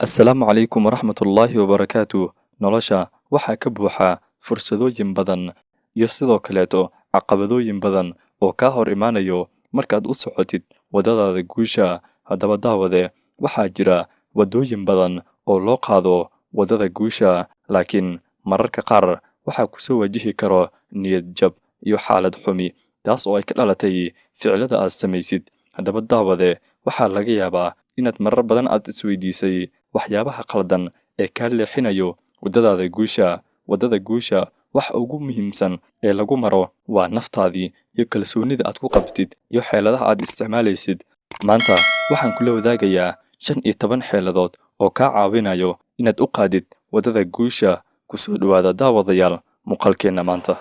Assalaamu calaykum waraxmatullaahi wabarakaatuh. Nolosha waxaa ka buuxa fursadooyin badan iyo sidoo kaleeto caqabadooyin badan oo kaa hor imaanayo markaad u socotid waddadaada guusha. Haddaba daawade, waxaa jira waddooyin badan oo loo qaado waddada guusha, laakiin mararka qaar waxaa ku soo wajihi karo niyad jab iyo xaalad xumi, taas oo ay ka dhalatay ficilada aad samaysid. Haddaba daawade, waxaa laga yaabaa inaad marar badan aad isweydiisay waxyaabaha qaldan ee kaa leexinayo waddadaada guusha. Waddada guusha waxa ugu muhiimsan ee lagu maro waa naftaadii iyo kalsoonida aad ku qabtid iyo xeeladaha aad isticmaalaysid. Maanta waxaan kula wadaagayaa 15 xeeladood oo kaa caawinayo inaad u qaadid waddada guusha. Ku soo dhawaada daawadayaal muuqaalkeenna maanta.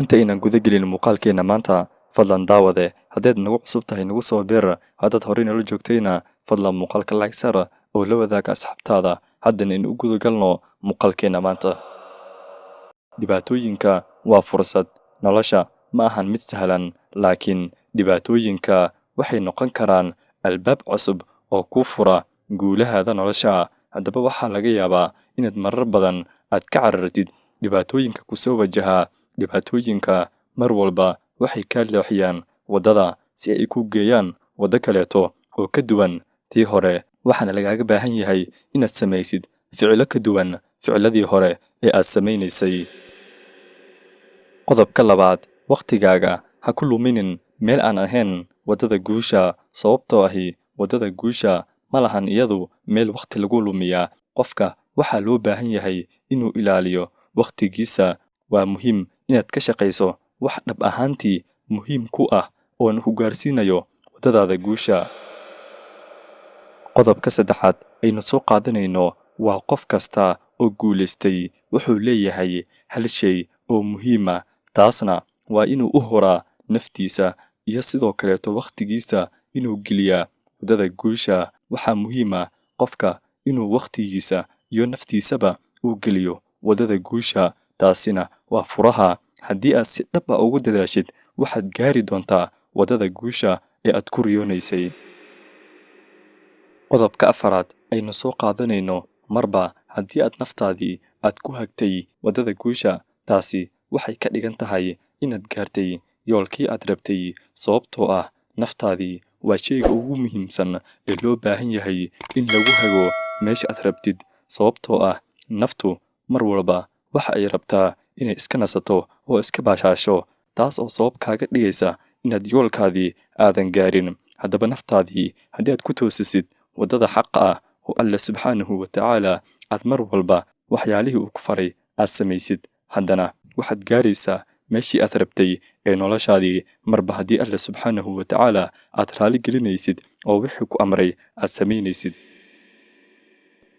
inta aynan guda gelin muuqaalkeenna maanta, fadlan daawade haddaad nagu cusub tahay nagu soo biir. Haddaad horey nala joogtayna fadlan muuqaalka like saar oo la wadaaga asxaabtaada. Haddana in u guda galno muuqaalkeenna maanta. Dhibaatooyinka waa fursad. Nolosha ma ahan mid sahlan, laakiin dhibaatooyinka waxay noqon karaan albaab cusub oo kuu fura guulahaada nolosha. Haddaba waxaa laga yaabaa inaad marar badan aad ka carartid dhibaatooyinka ku soo wajaha. Dhibaatooyinka mar walba waxay kaa leexiyaan waddada si ay ku geeyaan waddo kaleeto oo ka duwan tii hore. Waxaana lagaaga baahan yahay inaad samaysid ficilo ka duwan ficiladii hore ee aad samaynaysay. Qodobka labaad, waqtigaaga ha ku luminin meel aan ahayn waddada guusha. Sababtoo ahi waddada guusha ma lahan iyadu meel waqti lagu lumiyaa. Qofka waxaa loo baahan yahay inuu ilaaliyo waqtigiisa. Waa muhiim inaad ka shaqayso wax dhab ahaantii muhiim ku ah oo ku gaarsiinayo waddadaada guusha. Qodobka saddexaad aynu soo qaadanayno waa qof kasta oo guulaystay wuxuu leeyahay hal shay oo muhiim ah, taasna waa inuu u horaa naftiisa iyo sidoo kaleeto waqtigiisa inuu geliyaa waddada guusha. Waxaa muhiim ah qofka inuu waqtigiisa iyo naftiisaba u geliyo waddada guusha. Taasina waa furaha. Haddii aad si dhab ah ugu dadaashid, waxaad gaari doontaa waddada guusha ee aad ku riyoonaysay. Qodobka afaraad aynu soo qaadanayno, marba haddii aad naftaadii aad ku hagtay waddada guusha, taasi waxay ka dhigan tahay inaad gaartay yoolkii aad rabtay. Sababtoo ah naftaadii waa shayga ugu muhiimsan ee loo baahan yahay in lagu hago meesha aad rabtid. Sababtoo ah naftu mar walba waxa ay rabtaa inay iska nasato oo iska baashaasho, taas oo sabab kaaga dhigaysa inaad yoolkaadii aadan gaarin. Haddaba naftaadii haddii aad ku toosisid waddada xaqa ah oo Alle subxaanahu wa tacaala aad mar walba waxyaalihii uu ku faray aad samaysid, haddana waxaad gaaraysaa meeshii aad rabtay ee noloshaadii. Marba haddii Alle subxaanahu wa tacaala aad raali gelinaysid oo wixii ku amray aad samaynaysid.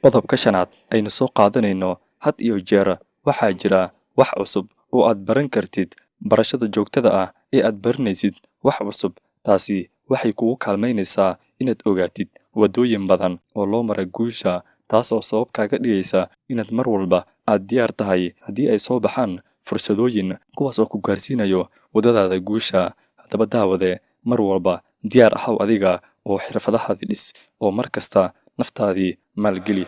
Qodobka shanaad aynu soo qaadanayno, had iyo jeer waxaa jira wax cusub oo aad baran kartid. Barashada joogtada ah ee aad baranaysid wax cusub, taasi waxay kugu kaalmaynaysaa inaad ogaatid waddooyin badan oo loo mara guusha, taas oo sabab kaaga dhigaysa inaad mar walba aad diyaar tahay haddii ay soo baxaan fursadooyin kuwaas oo ku gaarsiinayo waddadaada guusha. Haddaba daawade, mar walba diyaar ahaw adiga oo xirfadahaadii dhis oo mar kasta naftaadii maalgeli.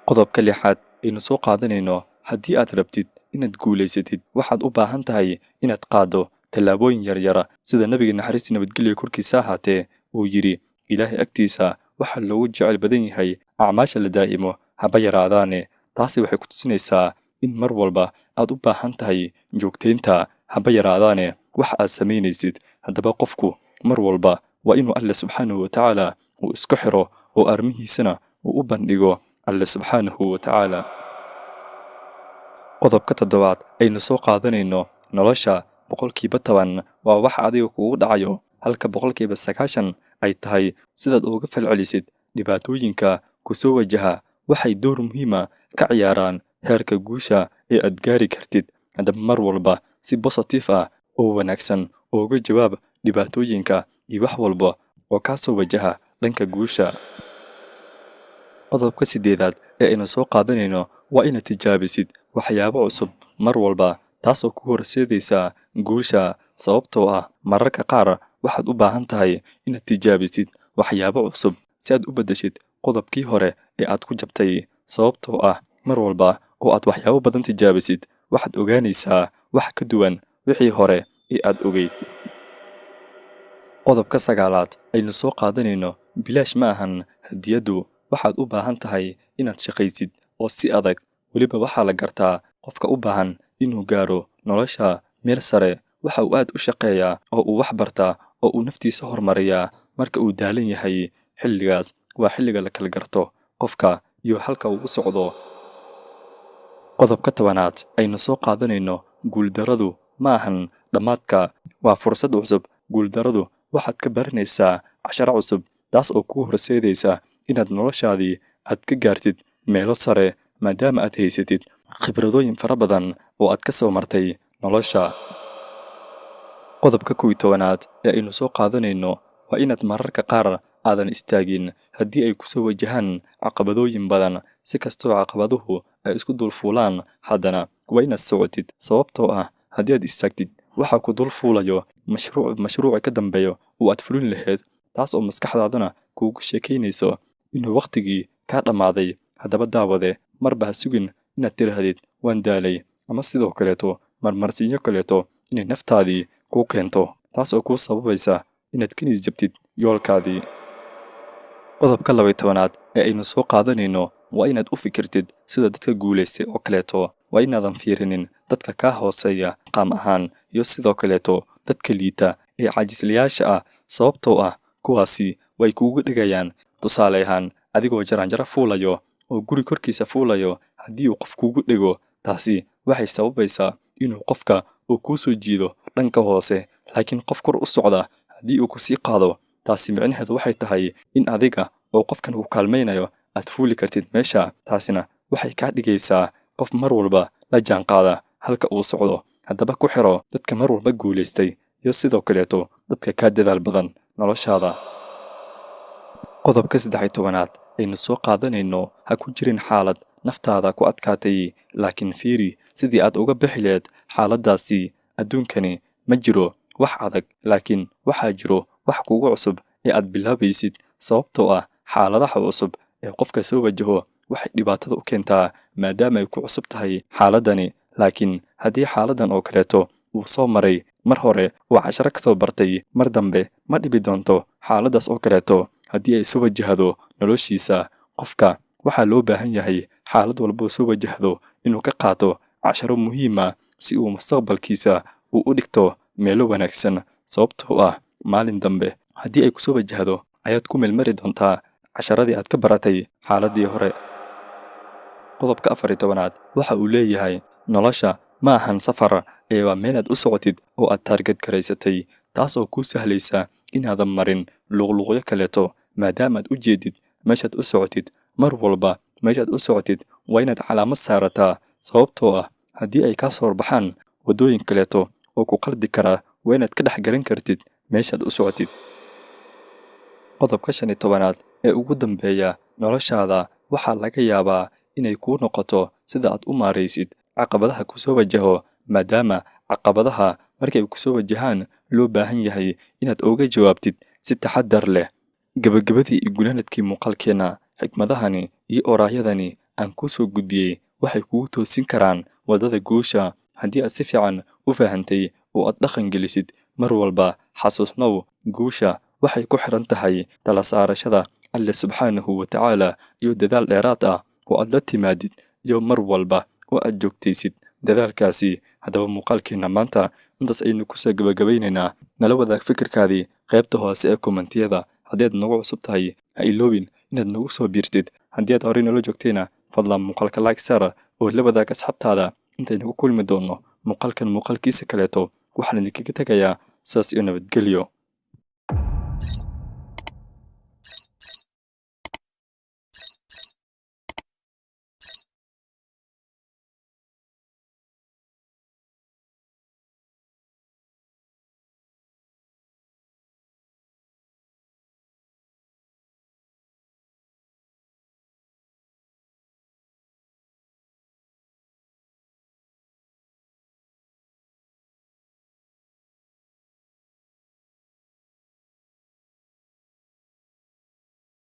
Qodobka lixaad aynu soo qaadanayno, haddii aad rabtid inaad guulaysatid, waxaad u baahan tahay inaad qaaddo tallaabooyin yaryara sida Nabiga naxariista nabadgelyo korkiisa ahaatee uu yidhi, Ilaahay agtiisa waxaa loogu jecel badan yahay acmaasha la daa'imo haba yaraadaane. Taasi waxay ku tusinaysaa in mar walba aad u baahan tahay joogtaynta haba yaraadaane wax aad samaynaysid. Haddaba qofku mar walba waa inuu Alle subxaanahu wa tacaala uu isku xiro oo arrimihiisana uu u bandhigo Alle subxaanahu wa tacaala. Qodobka toddobaad aynu soo qaadanayno, nolosha 10% waa wax adiga kugu dhacayo, halka 90% ay tahay sidaad uga falcelisid dhibaatooyinka ku soo wajaha. Waxay door muhiim ah ka ciyaaraan heerka guusha ee aad gaari kartid. Haddaba mar walba si positive ah oo wanaagsan uga jawaab dhibaatooyinka iyo wax walba oo kaa soo wajaha dhanka guusha. Qodobka 8 ee aynu soo qaadanayno waa inaad tijaabisid waxyaabo cusub mar walba taasoo ku horseedaysa guusha sababtoo ah mararka qaar waxaad u baahan tahay inaad tijaabisid waxyaabo cusub si aad u beddeshid qodobkii hore ee aad ku jabtay sababtoo ah mar walba oo aad waxyaabo badan tijaabisid waxaad ogaanaysaa wax ka duwan wixii hore ee aad ogeyd. qodobka 9aad aynu soo qaadanayno bilaash ma ahan hadiyadu waxaad u baahan tahay inaad shaqaysid oo si adag weliba waxaa la gartaa qofka u baahan inuu gaaro nolosha meel sare waxa uu aad u shaqeeyaa oo uu wax bartaa oo uu naftiisa horumariyaa marka uu daalan yahay xilligaas waa xilliga la kala garto qofka iyo halka uu u socdo. qodobka 10aad aynu soo qaadanayno guuldaradu ma ahan dhammaadka waa fursad cusub. guuldaradu waxaad ka baranaysaa casharo cusub taas oo kuu horseedaysa inaad noloshaadii aad ka gaartid meelo sare maadaama aad haysatid khibradooyin fara badan oo aad ka soo martay nolosha. qodobka 11aad ee aynu soo qaadanayno waa inaad mararka qaar aadan istaagin haddii ay ku soo wajahaan caqabadooyin badan si kastoo caqabaduhu ay isku dulfuulaan haddana waa inaad socotid sababtoo ah haddii aad istaagtid waxaa ku dul fuulayo mashruuca ka dambeeyo oo aad fulin lahayd taas oo maskaxdaadana kuugu sheekaynayso inuu wakhtigii kaa dhammaaday. haddaba daawade marba ha sugin inaad tidhaahdid waan daalay ama sidoo kaleeto marmarsiinyo kaleeto inay naftaadii kuu keento taas oo kuu sababaysa inaad ka niyadjabtid yoolkaadii. qodobka 12aad ee aynu soo qaadanayno waa inaad u fikirtid sida dadka guulaystay oo kaleeto waa inaadan fiirinin dadka kaa hooseeya qaam ahaan iyo sidoo kaleeto dadka liita ee caajislayaasha ah sababtoo ah kuwaasi way kuugu dhigayaan tusaale ahaan adigoo jaranjaro fuulayo oo guri korkiisa fuulayo haddii uu qof kuugu dhigo taasi waxay sababaysaa inuu qofka uu kuu soo jiido dhanka hoose laakiin qof kor u socda haddii uu ku sii qaado taasi micnaheedu waxay tahay in adiga oo qofkan ku kaalmaynayo aad fuuli kartid meesha taasina waxay kaa dhigaysaa qof mar walba la jaanqaada halka uu socdo. haddaba ku xiro dadka mar walba guulaystay iyo sidoo kaleeto dadka kaa dadaal badan noloshaada. qodobka 13aad aynu soo qaadanayno ha ku jirin xaalad naftaada ku adkaatay laakiin fiiri sidii aad uga bixi lahayd xaaladdaasi. adduunkani ma jiro wax adag laakiin waxaa jiro wax kugu cusub ee aad bilaabaysid sababtoo ah xaaladaha cusub ee qofka soo wajaho waxay dhibaatada u keentaa maadaama ay ku cusub tahay xaaladani. laakiin haddii xaaladan oo kaleeto uu soo maray mar hore oo casharo ka soo bartay mar dambe ma dhibi doonto xaaladdaas oo kaleeto haddii ay soo wajahdo noloshiisa. qofka waxaa loo baahan yahay xaalad walboo soo wajahdo inuu ka qaato casharo muhiima si uu mustaqbalkiisa uu u dhigto meelo wanaagsan sababtoo ah maalin dambe haddii ay ku soo wajahdo ayaad ku meelmari doontaa casharadii aad ka baratay xaaladii hore. qodobka 14aad waxa uu leeyahay nolosha ma ahan safar ee waa meelaad u socotid oo aad taargad garaysatay taas oo kuu sahlaysa inaadan marin luqluqyo kaleeto maadaamaad u jeedid meeshaad u socotid. mar walba meeshaad u socotid waa inaad calaamad saarataa sababtoo ah haddii ay kaa soo horbaxaan waddooyin kaleeto oo ku qaldi karaa waa inaad ka dhex garan kartid meeshaad u socotid. qodobka 15aad ee ugu dambeeya noloshaada waxaa laga yaabaa inay kuu noqoto sida aad u maaraysid caqabadaha ku soo wajaho maadaama caqabadaha markay ku soo wajahaan loo baahan yahay inaad uga jawaabtid si taxaddar leh. gabagabadii iyo gunaanadkii muuqaalkeena xikmadahani iyo oraahyadani aan kuu soo gudbiyey waxay kugu toosin karaan waddada guusha haddii aad si fiican u fahantay oo aad dhaqan gelisid. mar walba xasuusnow guusha waxay ku xiran tahay tala saarashada alle subxaanahu wa tacaala iyo dadaal dheeraad ah oo aad la timaadid iyo mar walba oo aad joogtaysid dadaalkaasi. haddaba muuqaalkeenna maanta intaas aynu ku soo gabagabaynaynaa. nala wadaag fikirkaadii qaybta hoose ee kommentiyada. haddii aad nagu cusub tahay ha iloobin inaad nagu soo biirtid. haddii aad horey noola joogtayna fadlan muuqaalka like saara oo la wadaag asxaabtaada. intaynu ku kulmi doonno muuqaalkan muuqaalkiisa kaleeto waxaan idinkaga tegayaa saas iyo nabadgelyo.